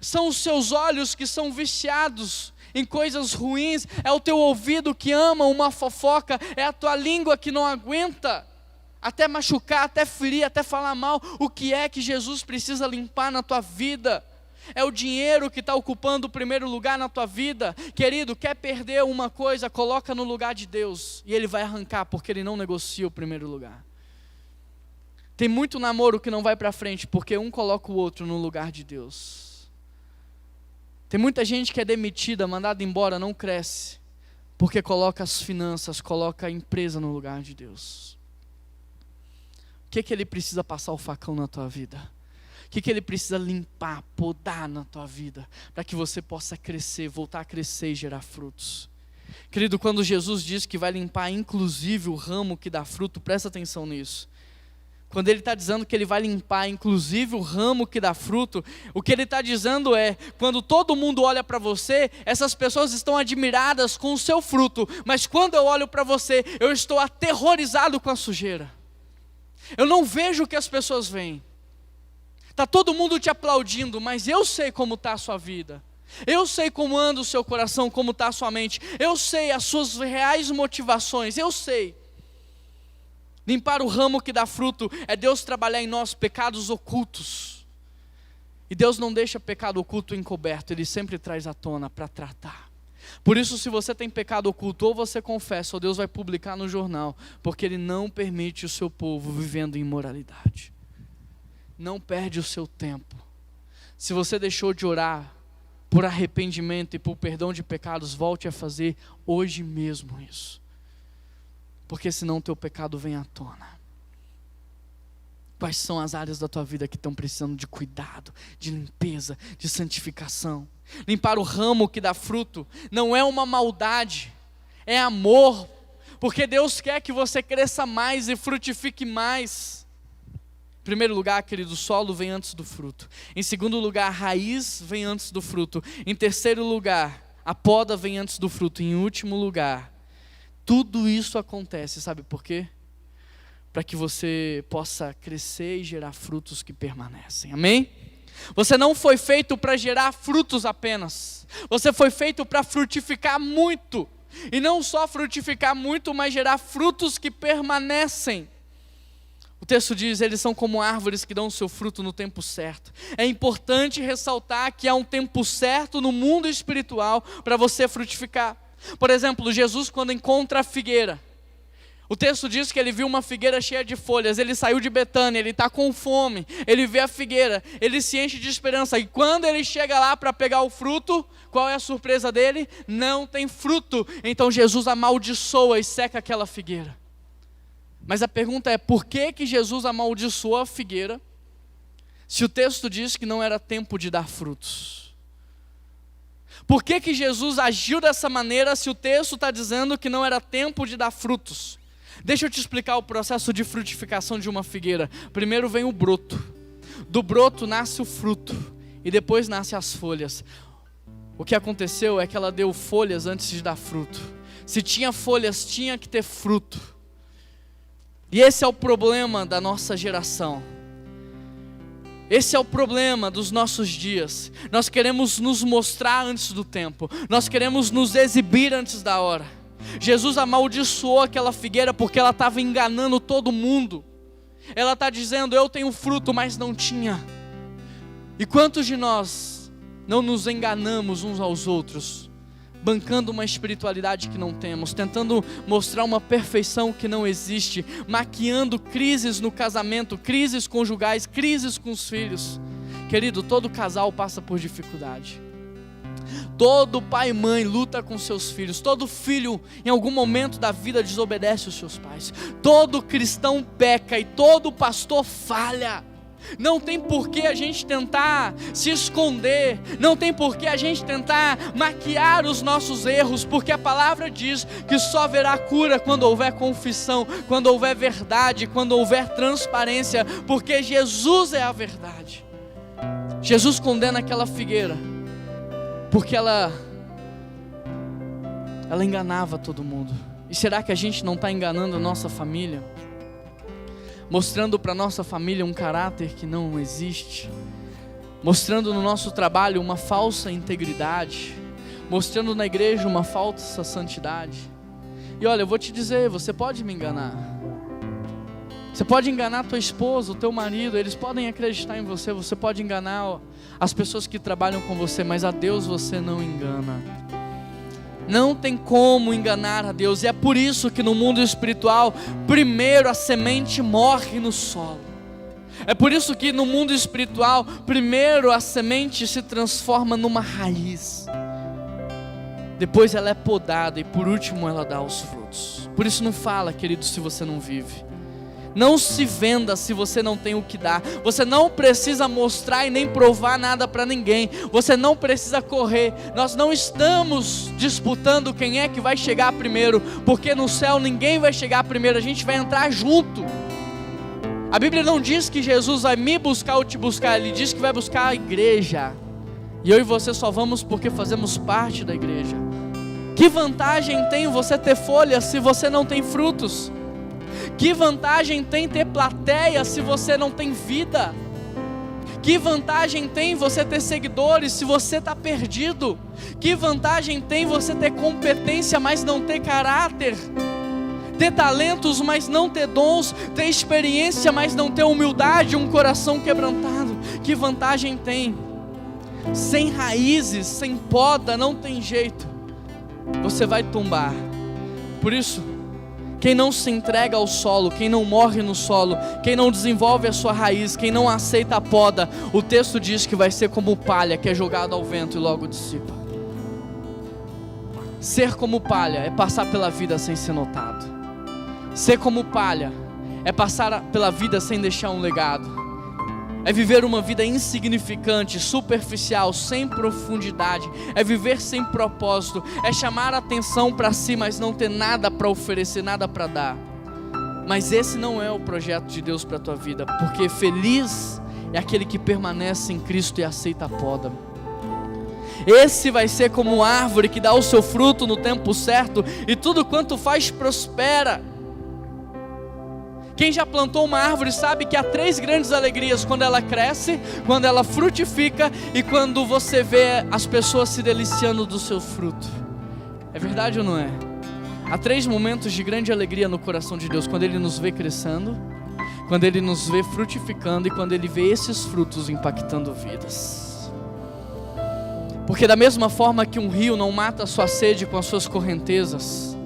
São os seus olhos que são viciados em coisas ruins? É o teu ouvido que ama uma fofoca? É a tua língua que não aguenta até machucar, até ferir, até falar mal? O que é que Jesus precisa limpar na tua vida? É o dinheiro que está ocupando o primeiro lugar na tua vida? Querido, quer perder uma coisa, coloca no lugar de Deus, e Ele vai arrancar, porque Ele não negocia o primeiro lugar. Tem muito namoro que não vai para frente, porque um coloca o outro no lugar de Deus. Tem muita gente que é demitida, mandada embora, não cresce, porque coloca as finanças, coloca a empresa no lugar de Deus. O que Ele precisa passar o facão na tua vida? O que Ele precisa limpar, podar na tua vida, para que você possa crescer, voltar a crescer e gerar frutos? Querido, quando Jesus diz que vai limpar inclusive o ramo que dá fruto, presta atenção nisso. Quando Ele está dizendo que Ele vai limpar inclusive o ramo que dá fruto, o que Ele está dizendo é, quando todo mundo olha para você, essas pessoas estão admiradas com o seu fruto, mas quando eu olho para você, eu estou aterrorizado com a sujeira. Eu não vejo o que as pessoas veem. Está todo mundo te aplaudindo, mas eu sei como está a sua vida. Eu sei como anda o seu coração, como está a sua mente. Eu sei as suas reais motivações, eu sei. Limpar o ramo que dá fruto é Deus trabalhar em nós pecados ocultos. E Deus não deixa pecado oculto encoberto, Ele sempre traz à tona para tratar. Por isso, se você tem pecado oculto, ou você confessa, ou Deus vai publicar no jornal, porque Ele não permite o seu povo vivendo em imoralidade. Não perde o seu tempo. Se você deixou de orar por arrependimento e por perdão de pecados, volte a fazer hoje mesmo isso. Porque senão o teu pecado vem à tona. Quais são as áreas da tua vida que estão precisando de cuidado, de limpeza, de santificação? Limpar o ramo que dá fruto não é uma maldade, é amor. Porque Deus quer que você cresça mais e frutifique mais. Em primeiro lugar, querido, o solo vem antes do fruto. Em segundo lugar, a raiz vem antes do fruto. Em terceiro lugar, a poda vem antes do fruto. Em último lugar, tudo isso acontece, sabe por quê? Para que você possa crescer e gerar frutos que permanecem, amém? Você não foi feito para gerar frutos apenas, você foi feito para frutificar muito, e não só frutificar muito, mas gerar frutos que permanecem. O texto diz, eles são como árvores que dão o seu fruto no tempo certo. É importante ressaltar que há um tempo certo no mundo espiritual para você frutificar. Por exemplo, Jesus, quando encontra a figueira, o texto diz que ele viu uma figueira cheia de folhas. Ele saiu de Betânia, ele está com fome, ele vê a figueira, ele se enche de esperança, e quando ele chega lá para pegar o fruto, qual é a surpresa dele? Não tem fruto. Então Jesus amaldiçoa e seca aquela figueira. Mas a pergunta é, por que Jesus amaldiçoou a figueira, se o texto diz que não era tempo de dar frutos? Por que que Jesus agiu dessa maneira se o texto está dizendo que não era tempo de dar frutos? Deixa eu te explicar o processo de frutificação de uma figueira. Primeiro vem o broto. Do broto nasce o fruto e depois nascem as folhas. O que aconteceu é que ela deu folhas antes de dar fruto. Se tinha folhas, tinha que ter fruto. E esse é o problema da nossa geração. Esse é o problema dos nossos dias. Nós queremos nos mostrar antes do tempo. Nós queremos nos exibir antes da hora. Jesus amaldiçoou aquela figueira porque ela estava enganando todo mundo. Ela está dizendo, eu tenho fruto, mas não tinha. E quantos de nós não nos enganamos uns aos outros, bancando uma espiritualidade que não temos, tentando mostrar uma perfeição que não existe, maquiando crises no casamento, crises conjugais, crises com os filhos. Querido, todo casal passa por dificuldade. Todo pai e mãe luta com seus filhos. Todo filho em algum momento da vida desobedece os seus pais. Todo cristão peca e todo pastor falha. Não tem por que a gente tentar se esconder, não tem por que a gente tentar maquiar os nossos erros, porque a palavra diz que só haverá cura quando houver confissão, quando houver verdade, quando houver transparência, porque Jesus é a verdade. Jesus condena aquela figueira, porque ela enganava todo mundo. E será que a gente não está enganando a nossa família? Mostrando para nossa família um caráter que não existe, mostrando no nosso trabalho uma falsa integridade, mostrando na igreja uma falsa santidade. E olha, eu vou te dizer, você pode me enganar, você pode enganar tua esposa, o teu marido, eles podem acreditar em você, você pode enganar as pessoas que trabalham com você, mas a Deus você não engana. Não tem como enganar a Deus, e é por isso que no mundo espiritual, primeiro a semente morre no solo. É por isso que no mundo espiritual, primeiro a semente se transforma numa raiz. Depois ela é podada e por último ela dá os frutos. Por isso não fala, querido, se você não vive. Não se venda se você não tem o que dar. Você não precisa mostrar e nem provar nada para ninguém. Você não precisa correr. Nós não estamos disputando quem é que vai chegar primeiro, porque no céu ninguém vai chegar primeiro, a gente vai entrar junto. A Bíblia não diz que Jesus vai me buscar ou te buscar, Ele diz que vai buscar a igreja. E eu e você só vamos porque fazemos parte da igreja. Que vantagem tem você ter folhas se você não tem frutos? Que vantagem tem ter plateia se você não tem vida? Que vantagem tem você ter seguidores se você está perdido? Que vantagem tem você ter competência, mas não ter caráter? Ter talentos, mas não ter dons? Ter experiência, mas não ter humildade, um coração quebrantado? Que vantagem tem? Sem raízes, sem poda, não tem jeito. Você vai tombar. Por isso, quem não se entrega ao solo, quem não morre no solo, quem não desenvolve a sua raiz, quem não aceita a poda, o texto diz que vai ser como palha que é jogado ao vento e logo dissipa. Ser como palha é passar pela vida sem ser notado. Ser como palha é passar pela vida sem deixar um legado. É viver uma vida insignificante, superficial, sem profundidade. É viver sem propósito. É chamar a atenção para si, mas não ter nada para oferecer, nada para dar. Mas esse não é o projeto de Deus para a tua vida, porque feliz é aquele que permanece em Cristo e aceita a poda. Esse vai ser como árvore que dá o seu fruto no tempo certo, e tudo quanto faz prospera. Quem já plantou uma árvore sabe que há 3 grandes alegrias: quando ela cresce, quando ela frutifica e quando você vê as pessoas se deliciando do seu fruto. É verdade ou não é? Há 3 momentos de grande alegria no coração de Deus: quando Ele nos vê crescendo, quando Ele nos vê frutificando e quando Ele vê esses frutos impactando vidas. Porque da mesma forma que um rio não mata a sua sede com as suas correntezas,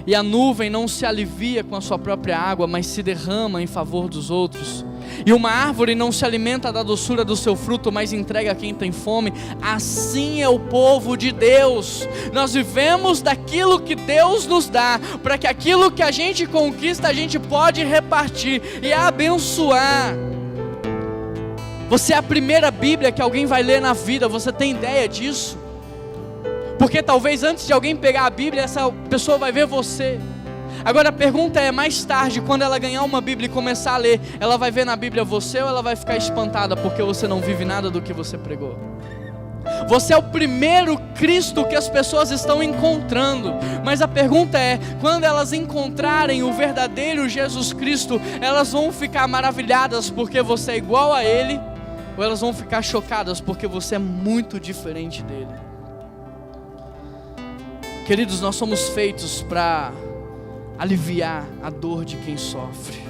e a nuvem não se alivia com a sua própria água, mas se derrama em favor dos outros, e uma árvore não se alimenta da doçura do seu fruto, mas entrega a quem tem fome, assim é o povo de Deus. Nós vivemos daquilo que Deus nos dá, para que aquilo que a gente conquista, a gente pode repartir e abençoar. Você é a primeira Bíblia que alguém vai ler na vida, você tem ideia disso? Porque talvez antes de alguém pegar a Bíblia, essa pessoa vai ver você. Agora a pergunta é, mais tarde, quando ela ganhar uma Bíblia e começar a ler, ela vai ver na Bíblia você ou ela vai ficar espantada porque você não vive nada do que você pregou? Você é o primeiro Cristo que as pessoas estão encontrando. Mas a pergunta é, quando elas encontrarem o verdadeiro Jesus Cristo, elas vão ficar maravilhadas porque você é igual a Ele, ou elas vão ficar chocadas porque você é muito diferente dele? Queridos, nós somos feitos para aliviar a dor de quem sofre.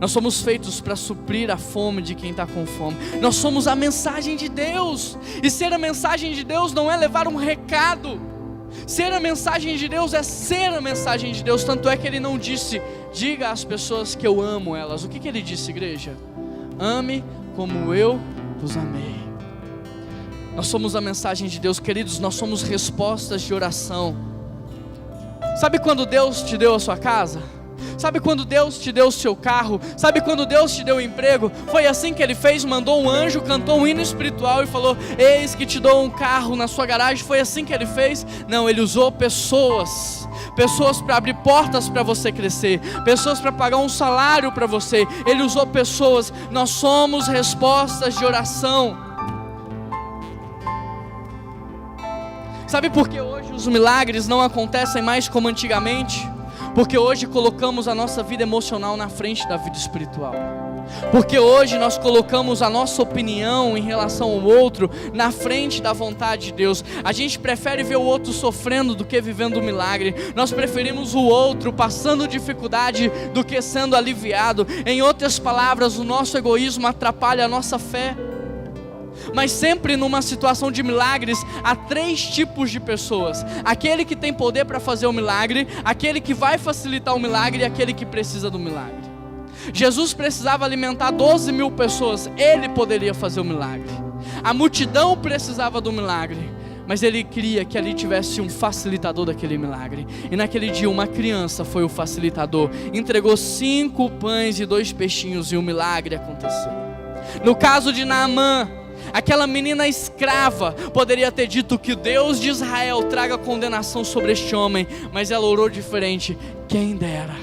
Nós somos feitos para suprir a fome de quem está com fome. Nós somos a mensagem de Deus. E ser a mensagem de Deus não é levar um recado. Ser a mensagem de Deus é ser a mensagem de Deus. Tanto é que Ele não disse, diga às pessoas que eu amo elas. O que Ele disse, igreja? Ame como eu vos amei. Nós somos a mensagem de Deus, queridos. Nós somos respostas de oração. Sabe quando Deus te deu a sua casa? Sabe quando Deus te deu o seu carro? Sabe quando Deus te deu o emprego? Foi assim que Ele fez, mandou um anjo, cantou um hino espiritual e falou, eis que te dou um carro na sua garagem. Foi assim que Ele fez? Não, Ele usou pessoas para abrir portas para você crescer, pessoas para pagar um salário para você. Ele usou pessoas. Nós somos respostas de oração. Sabe por que hoje os milagres não acontecem mais como antigamente? Porque hoje colocamos a nossa vida emocional na frente da vida espiritual. Porque hoje nós colocamos a nossa opinião em relação ao outro na frente da vontade de Deus. A gente prefere ver o outro sofrendo do que vivendo o milagre. Nós preferimos o outro passando dificuldade do que sendo aliviado. Em outras palavras, o nosso egoísmo atrapalha a nossa fé. Mas sempre numa situação de milagres, há 3 tipos de pessoas: aquele que tem poder para fazer o milagre, aquele que vai facilitar o milagre e aquele que precisa do milagre. Jesus precisava alimentar 12 mil pessoas, Ele poderia fazer o milagre. A multidão precisava do milagre, mas Ele queria que ali tivesse um facilitador daquele milagre. E naquele dia uma criança foi o facilitador, entregou 5 pães e 2 peixinhos e o milagre aconteceu. No caso de Naamã, aquela menina escrava poderia ter dito que o Deus de Israel traga condenação sobre este homem, mas ela orou diferente. Quem dera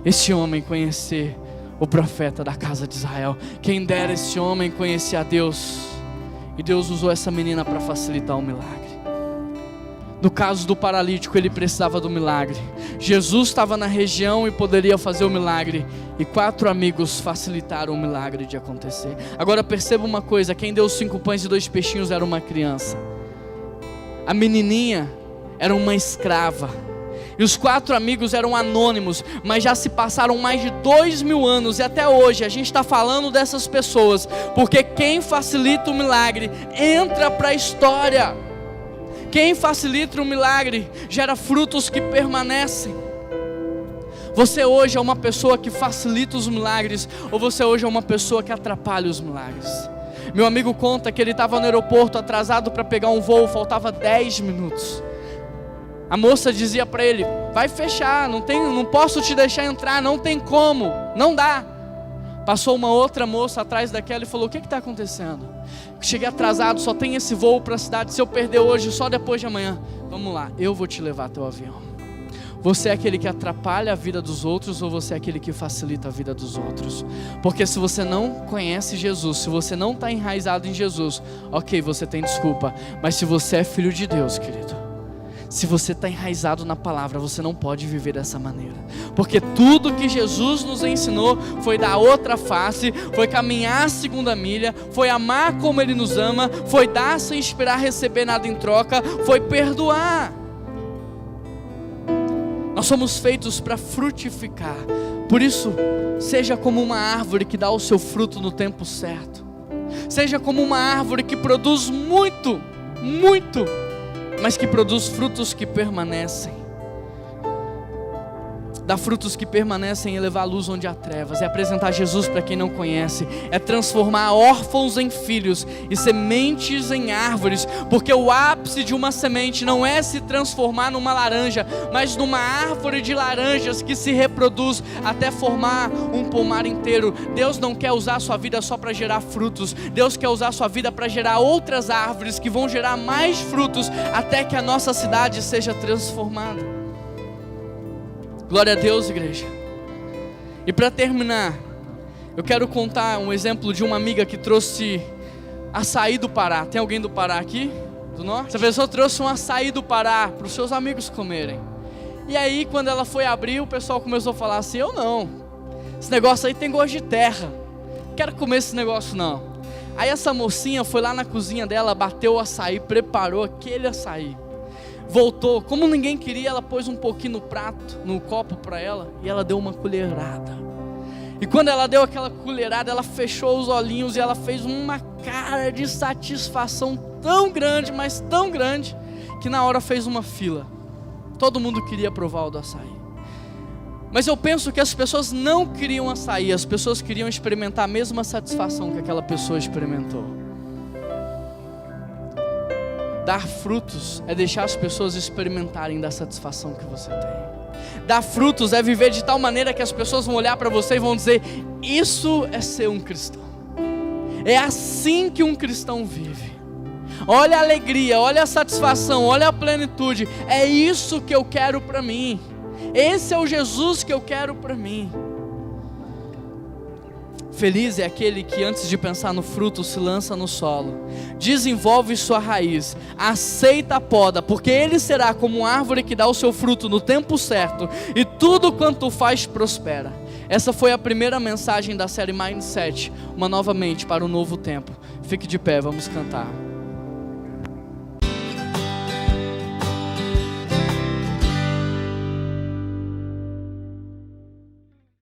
esse homem conhecer o profeta da casa de Israel, quem dera esse homem conhecer a Deus. E Deus usou essa menina para facilitar o milagre. No caso do paralítico, ele precisava do milagre. Jesus estava na região e poderia fazer o milagre, e 4 amigos facilitaram o milagre de acontecer. Agora perceba uma coisa: quem deu 5 pães e 2 peixinhos era uma criança. A menininha era uma escrava. E os 4 amigos eram anônimos, mas já se passaram mais de 2000 anos, e até hoje a gente está falando dessas pessoas, porque quem facilita o milagre entra para a história. Quem facilita o milagre gera frutos que permanecem. Você hoje é uma pessoa que facilita os milagres, ou você hoje é uma pessoa que atrapalha os milagres? Meu amigo conta que ele estava no aeroporto atrasado para pegar um voo, faltava 10 minutos. A moça dizia para ele: vai fechar, não posso te deixar entrar, não tem como, não dá. Passou uma outra moça atrás daquela e falou: o que está acontecendo? Cheguei atrasado, só tem esse voo para a cidade, se eu perder hoje, só depois de amanhã. Vamos lá, eu vou te levar até o avião. Você é aquele que atrapalha a vida dos outros, ou você é aquele que facilita a vida dos outros? Porque se você não conhece Jesus, se você não está enraizado em Jesus, ok, você tem desculpa. Mas se você é filho de Deus, querido, se você está enraizado na palavra, você não pode viver dessa maneira. Porque tudo que Jesus nos ensinou foi dar outra face, foi caminhar a 2ª milha, foi amar como Ele nos ama, foi dar sem esperar receber nada em troca, foi perdoar. Nós somos feitos para frutificar. Por isso, seja como uma árvore que dá o seu fruto no tempo certo. Seja como uma árvore que produz muito, mas que produz frutos que permanecem. dar frutos que permanecem e levar luz onde há trevas, é apresentar Jesus para quem não conhece, é transformar órfãos em filhos e sementes em árvores, porque o ápice de uma semente não é se transformar numa laranja, mas numa árvore de laranjas que se reproduz até formar um pomar inteiro. Deus não quer usar a sua vida só para gerar frutos, Deus quer usar a sua vida para gerar outras árvores que vão gerar mais frutos até que a nossa cidade seja transformada. Glória a Deus, igreja. E para terminar, eu quero contar um exemplo de uma amiga que trouxe açaí do Pará. Tem alguém do Pará aqui? Do norte? Essa pessoa trouxe um açaí do Pará para os seus amigos comerem. E aí, quando ela foi abrir, o pessoal começou a falar assim: eu não, esse negócio aí tem gosto de terra, não quero comer esse negócio não. Aí essa mocinha foi lá na cozinha dela, bateu o açaí, preparou aquele açaí, voltou, como ninguém queria, ela pôs um pouquinho no prato, no copo para ela, e ela deu uma colherada. E quando ela deu aquela colherada, ela fechou os olhinhos e ela fez uma cara de satisfação tão grande, mas tão grande, que na hora fez uma fila. Todo mundo queria provar o do açaí. Mas eu penso que as pessoas não queriam açaí, as pessoas queriam experimentar a mesma satisfação que aquela pessoa experimentou. Dar frutos é deixar as pessoas experimentarem da satisfação que você tem. Dar frutos é viver de tal maneira que as pessoas vão olhar para você e vão dizer: isso é ser um cristão. É assim que um cristão vive. Olha a alegria, olha a satisfação, olha a plenitude. É isso que eu quero para mim. Esse é o Jesus que eu quero para mim. Feliz é aquele que antes de pensar no fruto se lança no solo, desenvolve sua raiz, aceita a poda, porque ele será como uma árvore que dá o seu fruto no tempo certo, e tudo quanto faz prospera. Essa foi a primeira mensagem da série Mindset, uma nova mente para um novo tempo. Fique de pé, vamos cantar.